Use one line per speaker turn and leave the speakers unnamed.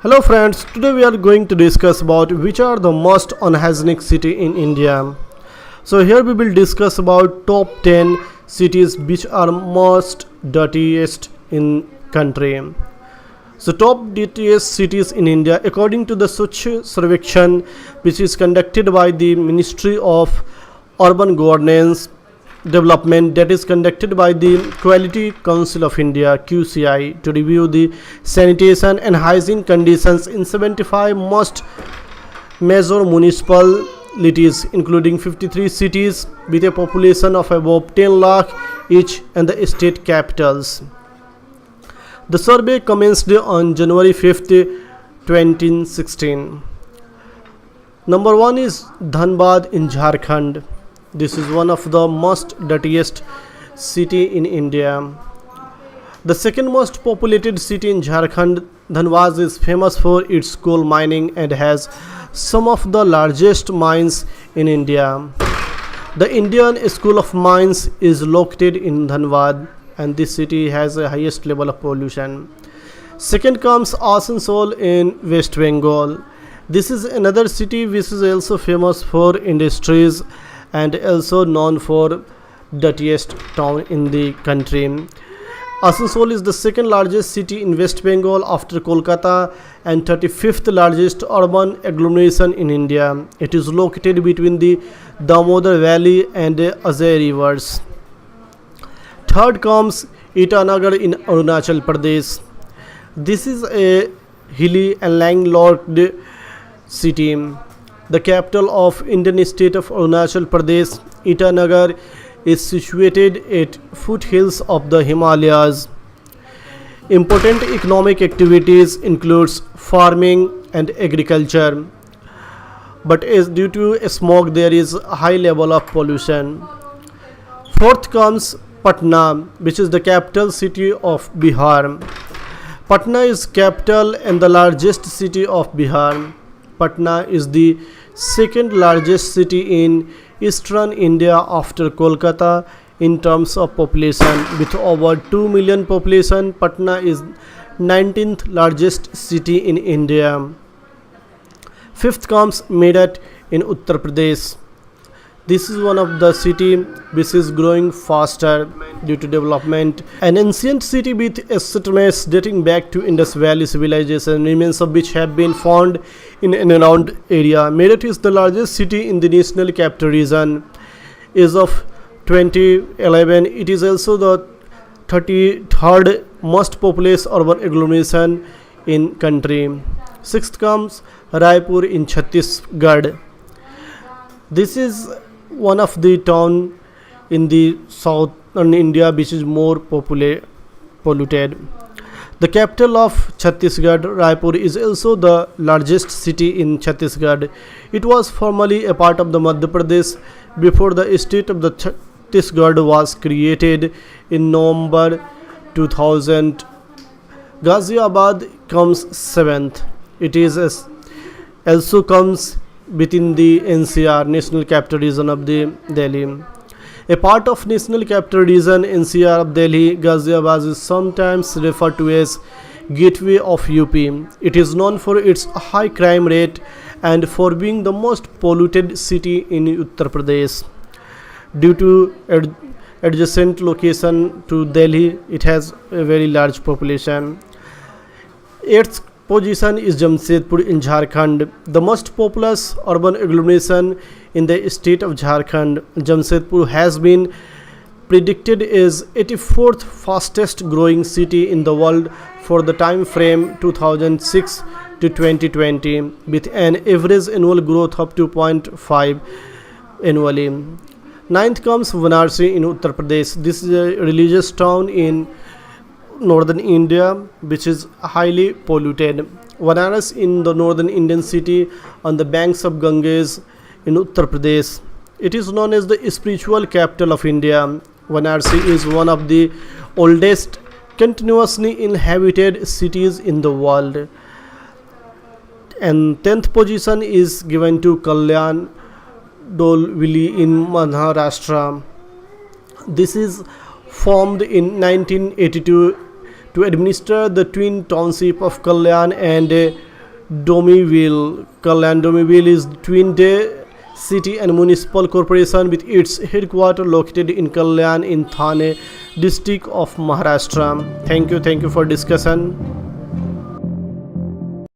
Hello friends, today we are going to discuss about which are the most unhygienic city in India. So here we will discuss about top 10 cities which are most dirtiest in country. So top dirtiest cities in India according to the Swachh Survekshan, which is conducted by the Ministry of Urban Governance Development, that is conducted by the Quality Council of India QCI, to review the sanitation and hygiene conditions in 75 most major municipalities including 53 cities with a population of above 10 lakh each and the state capitals. The survey commenced on January 5th, 2016. Number 1 is Dhanbad in Jharkhand. This is one of the most dirtiest city in India. The second most populated city in Jharkhand, Dhanbad, is famous for its coal mining and has some of the largest mines in India. The Indian School of Mines is located in Dhanbad, and this city has the highest level of pollution. Second comes Asansol in West Bengal. This is another city which is also famous for industries and also known for dirtiest town in the country. Asansol is the second largest city in West Bengal after Kolkata and 35th largest urban agglomeration in India. It is located between the Damodar Valley and Ajay rivers. Third comes Itanagar in Arunachal Pradesh. This is a hilly and landlocked city. The capital of Indian state of Arunachal Pradesh, Itanagar, is situated at foothills of the Himalayas. Important economic activities includes farming and agriculture, but as due to smog there is a high level of pollution. Fourth comes Patna, which is the capital city of Bihar. Patna is capital and the largest city of Bihar. Patna is the second largest city in eastern India after Kolkata in terms of population. With over 2 million population, Patna is 19th largest city in India. Fifth comes Meerut in Uttar Pradesh. This is one of the city which is growing faster due to development. An ancient city with settlements dating back to Indus Valley civilization, remains of which have been found in and around area. Meerut is the largest city in the National Capital Region. As of 2011, it is also the 33rd most populous urban agglomeration in country. Sixth comes Raipur in Chhattisgarh. This is one of the town in the southern India which is more polluted. The capital of Chhattisgarh, Raipur, is also the largest city in Chhattisgarh. It was formerly a part of the Madhya Pradesh before the state of the Chhattisgarh was created in November 2000. Ghaziabad comes 7th. It is also comes within the NCR, National Capital Region of the Delhi. A part of National Capital Region NCR of Delhi, Ghaziabad is sometimes referred to as Gateway of UP. It is known for its high crime rate and for being the most polluted city in Uttar Pradesh. Due to adjacent location to Delhi, it has a very large population. Eighth position is Jamshedpur in Jharkhand, the most populous urban agglomeration in the state of Jharkhand. Jamshedpur has been predicted as 84th fastest growing city in the world for the time frame 2006 to 2020, with an average annual growth of 2.5 annually. Ninth comes Varanasi in Uttar Pradesh. This is a religious town in northern India which is highly polluted. Varanasi in the northern Indian city on the banks of Ganges in Uttar Pradesh. It is known as the spiritual capital of India. Varanasi is one of the oldest continuously inhabited cities in the world. And 10th position is given to Kalyan Dolvili in Maharashtra. This is formed in 1982 to administer the twin township of Kalyan and Domiville. Kalyan Domiville is twin-day city and municipal corporation with its headquarters located in Kalyan in Thane district of Maharashtra. Thank you for discussion.